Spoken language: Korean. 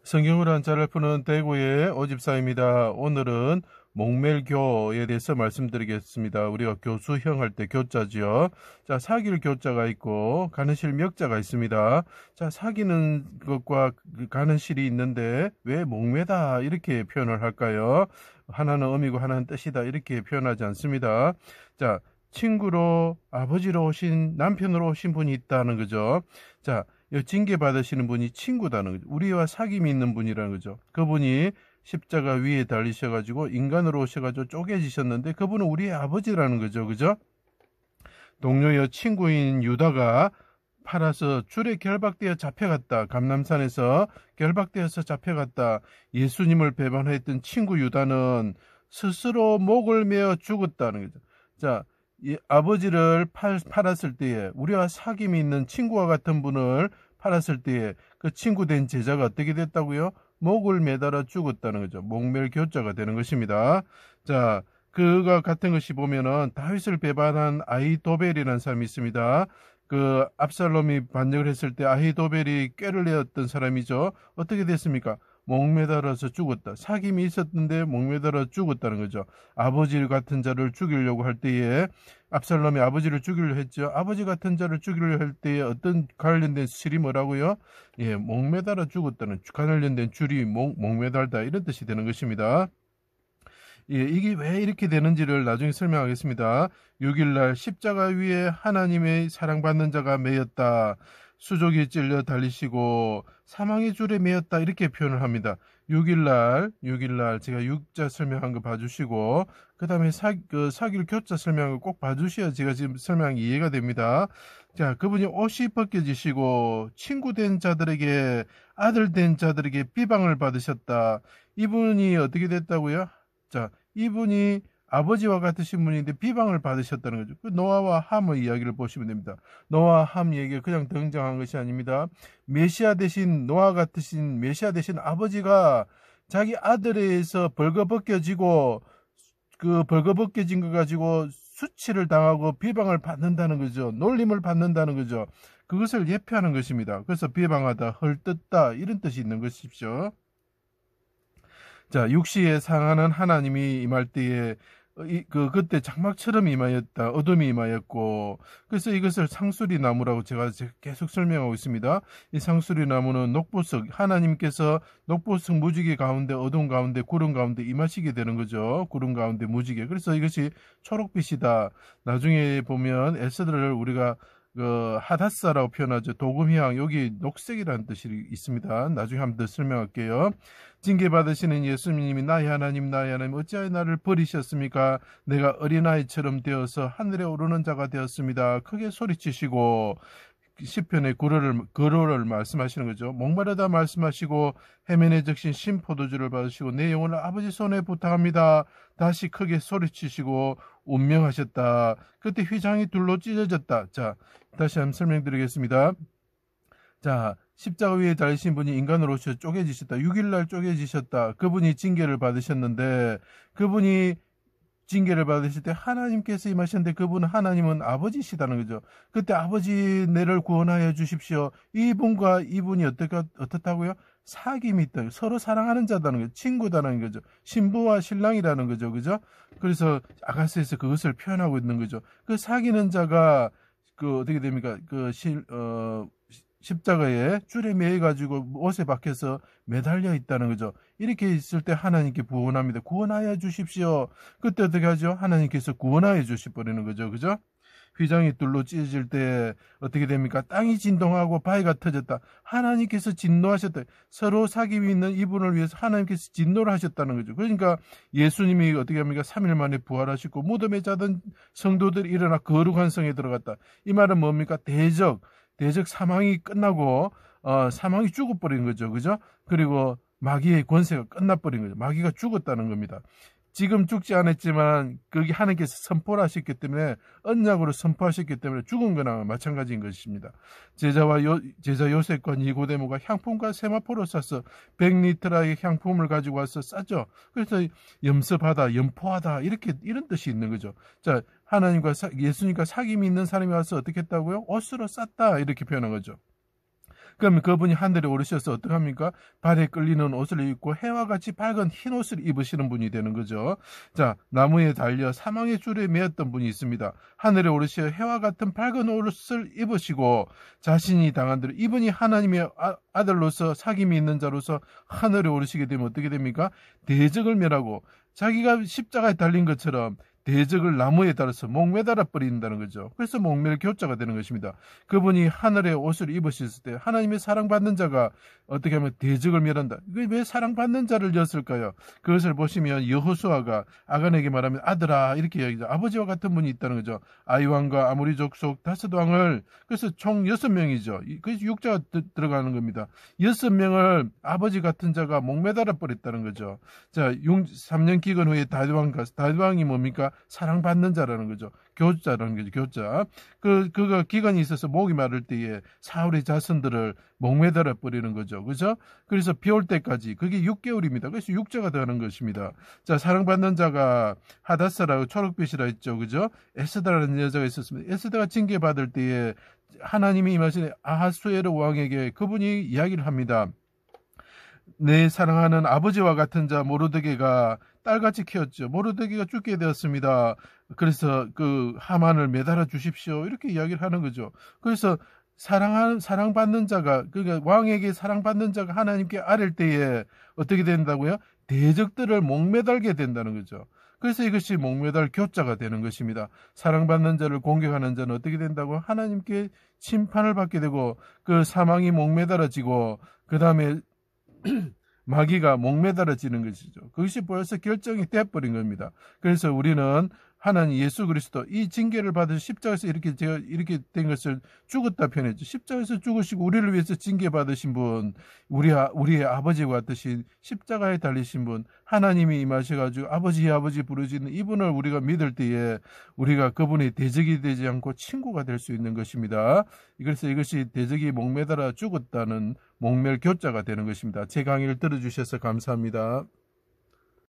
성경을 한자를 푸는 대구의 오집사입니다. 오늘은 목멜교에 대해서 말씀드리겠습니다. 우리가 교수형 할 때 교자지요. 자, 사귈 교자가 있고 가는 실 명자가 있습니다. 자, 사귀는 것과 가는 실이 있는데 왜 목매다 이렇게 표현을 할까요? 하나는 의미고 하나는 뜻이다 이렇게 표현하지 않습니다. 자, 친구로 아버지로 오신 남편으로 오신 분이 있다는 거죠. 자, 징계 받으시는 분이 친구다는 거죠. 우리와 사귐이 있는 분이라는 거죠. 그분이 십자가 위에 달리셔가지고 인간으로 오셔가지고 쪼개지셨는데 그분은 우리의 아버지라는 거죠. 그죠? 동료여 친구인 유다가 팔아서 줄에 결박되어 잡혀갔다. 감람산에서 결박되어서 잡혀갔다. 예수님을 배반했던 친구 유다는 스스로 목을 메어 죽었다는 거죠. 자, 이 아버지를 팔았을 때에 우리와 사귐이 있는 친구와 같은 분을 팔았을 때에 그 친구 된 제자가 어떻게 됐다고요? 목을 매달아 죽었다는 거죠. 목멜 교자가 되는 것입니다. 자, 그가 같은 것이 보면은 다윗을 배반한 아히도벨이라는 사람이 있습니다. 그 압살롬이 반역을 했을 때 아히도벨이 꾀를 내었던 사람이죠. 어떻게 됐습니까? 목매달아서 죽었다. 사귐이 있었는데 목매달아 죽었다는 거죠. 아버지 같은 자를 죽이려고 할 때에 압살롬이 아버지를 죽이려 했죠. 아버지 같은 자를 죽이려 할 때에 어떤 관련된 실이 뭐라고요? 예, 목매달아 죽었다는 관련된 줄이 목매달다 이런 뜻이 되는 것입니다. 예, 이게 왜 이렇게 되는지를 나중에 설명하겠습니다. 6일날 십자가 위에 하나님의 사랑받는 자가 매였다. 수족이 찔려 달리시고 사망의 줄에 매였다 이렇게 표현을 합니다. 6일날 제가 6자 설명한 거 봐주시고 그 다음에 사길 교자 설명한 거 꼭 봐주셔야 제가 지금 설명이 이해가 됩니다. 자, 그분이 옷이 벗겨지시고 친구 된 자들에게 아들 된 자들에게 비방을 받으셨다. 이분이 어떻게 됐다고요? 자, 이분이 아버지와 같으신 분인데 비방을 받으셨다는 거죠. 그 노아와 함의 이야기를 보시면 됩니다. 노아와 함 얘기가 그냥 등장한 것이 아닙니다. 메시아 대신 노아 같으신 메시아 대신 아버지가 자기 아들에 의해서 벌거벗겨지고 그 벌거벗겨진 거 가지고 수치를 당하고 비방을 받는다는 거죠. 놀림을 받는다는 거죠. 그것을 예표하는 것입니다. 그래서 비방하다, 헐뜯다 이런 뜻이 있는 것이죠. 자, 육시에 상하는 하나님이 임할 때에 그때 장막처럼 임하였다. 어둠이 임하였고 그래서 이것을 상수리 나무라고 제가 계속 설명하고 있습니다. 이 상수리 나무는 녹보석 하나님께서 녹보석 무지개 가운데 어둠 가운데 구름 가운데 임하시게 되는 거죠. 구름 가운데 무지개. 그래서 이것이 초록빛이다. 나중에 보면 에스더를 우리가 하다사라고 표현하죠. 도금향 여기 녹색이라는 뜻이 있습니다. 나중에 한번 더 설명할게요. 징계받으시는 예수님이 나의 하나님 어찌하여 나를 버리셨습니까? 내가 어린아이처럼 되어서 하늘에 오르는 자가 되었습니다. 크게 소리치시고 시편의 구로를 말씀하시는 거죠. 목마르다 말씀하시고 해면에 적신 신포도주를 받으시고 내 영혼을 아버지 손에 부탁합니다. 다시 크게 소리치시고 운명하셨다. 그때 휘장이 둘로 찢어졌다. 자, 다시 한번 설명드리겠습니다. 자, 십자가 위에 달리신 분이 인간으로 쪼개지셨다. 6일날 쪼개지셨다. 그분이 징계를 받으셨는데 그분이 징계를 받으실 때 하나님께서 임하셨는데 그분은 하나님은 아버지시다는 거죠. 그때 아버지 내를 구원하여 주십시오. 이분과 이분이 어떻다고요? 사귐이 있다. 서로 사랑하는 자다는 거죠. 친구다는 거죠. 신부와 신랑이라는 거죠. 그죠? 그래서 아가스에서 그것을 표현하고 있는 거죠. 그 사귀는 자가 어떻게 됩니까? 십자가에 줄에 매여가지고 옷에 박혀서 매달려 있다는 거죠. 이렇게 있을 때 하나님께 구원합니다. 구원하여 주십시오. 그때 어떻게 하죠? 하나님께서 구원하여 주시버리는 거죠. 그죠? 휘장이 둘로 찢어질 때 어떻게 됩니까? 땅이 진동하고 바위가 터졌다. 하나님께서 진노하셨다. 서로 사귐이 있는 이분을 위해서 하나님께서 진노를 하셨다는 거죠. 그러니까 예수님이 어떻게 합니까? 3일 만에 부활하시고 무덤에 자던 성도들이 일어나 거룩한 성에 들어갔다. 이 말은 뭡니까? 대적 사망이 끝나고 사망이 죽어버린 거죠. 그죠? 그리고 마귀의 권세가 끝나버린 거죠. 마귀가 죽었다는 겁니다. 지금 죽지 않았지만 거기 하나님께서 선포를 하셨기 때문에 언약으로 선포하셨기 때문에 죽은 거나 마찬가지인 것입니다. 제자 요셉과 니고데모가 향품과 세마포를 싸서 100리터의 향품을 가지고 와서 쌌죠. 그래서 염습하다, 염포하다 이런 뜻이 있는 거죠. 자, 하나님과 예수님과 사귐이 있는 사람이 와서 어떻게 했다고요? 옷으로 쌌다 이렇게 표현한 거죠. 그러면 그분이 하늘에 오르셔서 어떡합니까? 발에 끌리는 옷을 입고 해와 같이 밝은 흰 옷을 입으시는 분이 되는 거죠. 자, 나무에 달려 사망의 줄에 매었던 분이 있습니다. 하늘에 오르셔 해와 같은 밝은 옷을 입으시고 자신이 당한 대로 이분이 하나님의 아들로서 사귐이 있는 자로서 하늘에 오르시게 되면 어떻게 됩니까? 대적을 멸하고 자기가 십자가에 달린 것처럼 대적을 나무에 달아서 목매달아 버린다는 거죠. 그래서 목멸교자가 되는 것입니다. 그분이 하늘의 옷을 입으셨을 때 하나님의 사랑받는 자가 어떻게 하면 대적을 멸한다. 왜 사랑받는 자를 였을까요? 그것을 보시면 여호수아가 아간에게 말하면 아들아 이렇게 이야기죠. 아버지와 같은 분이 있다는 거죠. 아이왕과 아모리 족속 5왕을 그래서 총 6명이죠. 그래서 6자가 들어가는 겁니다. 6명을 아버지 같은 자가 목매달아 버렸다는 거죠. 자, 3년 기근 후에 다윗왕이 뭡니까? 사랑받는 자라는 거죠. 교자라는 거죠. 교자. 그가 기간이 있어서 목이 마를 때에 사울의 자손들을 목매달아 버리는 거죠. 그죠? 그래서 비 올 때까지 그게 6개월입니다. 그래서 6자가 되는 것입니다. 자, 사랑받는 자가 하다사라고 초록빛이라 했죠. 그죠? 에스더라는 여자가 있었습니다. 에스더가 징계받을 때에 하나님이 임하신 아하수에르 왕에게 그분이 이야기를 합니다. 내 사랑하는 아버지와 같은 자 모르드게가 딸같이 키웠죠. 모르드게가 죽게 되었습니다. 그래서 그 하만을 매달아 주십시오. 이렇게 이야기를 하는 거죠. 그래서 사랑받는 자가 그러니까 왕에게 사랑받는 자가 하나님께 아랠 때에 어떻게 된다고요? 대적들을 목매달게 된다는 거죠. 그래서 이것이 목매달 교자가 되는 것입니다. 사랑받는 자를 공격하는 자는 어떻게 된다고? 하나님께 심판을 받게 되고 그 사망이 목매달아지고 그 다음에 마귀가 목매달아지는 것이죠. 그것이 벌써 결정이 돼버린 겁니다. 그래서 우리는 하나님 예수 그리스도 이 징계를 받으신 십자가에서 이렇게 된 것을 죽었다 표현했죠. 십자가에서 죽으시고 우리를 위해서 징계 받으신 분, 우리의 아버지와 같으신 십자가에 달리신 분, 하나님이 임하셔가지고 아버지 부르짖는 이분을 우리가 믿을 때에 우리가 그분의 대적이 되지 않고 친구가 될 수 있는 것입니다. 그래서 이것이 대적이 목매달아 죽었다는 목멸교자가 되는 것입니다. 제 강의를 들어주셔서 감사합니다.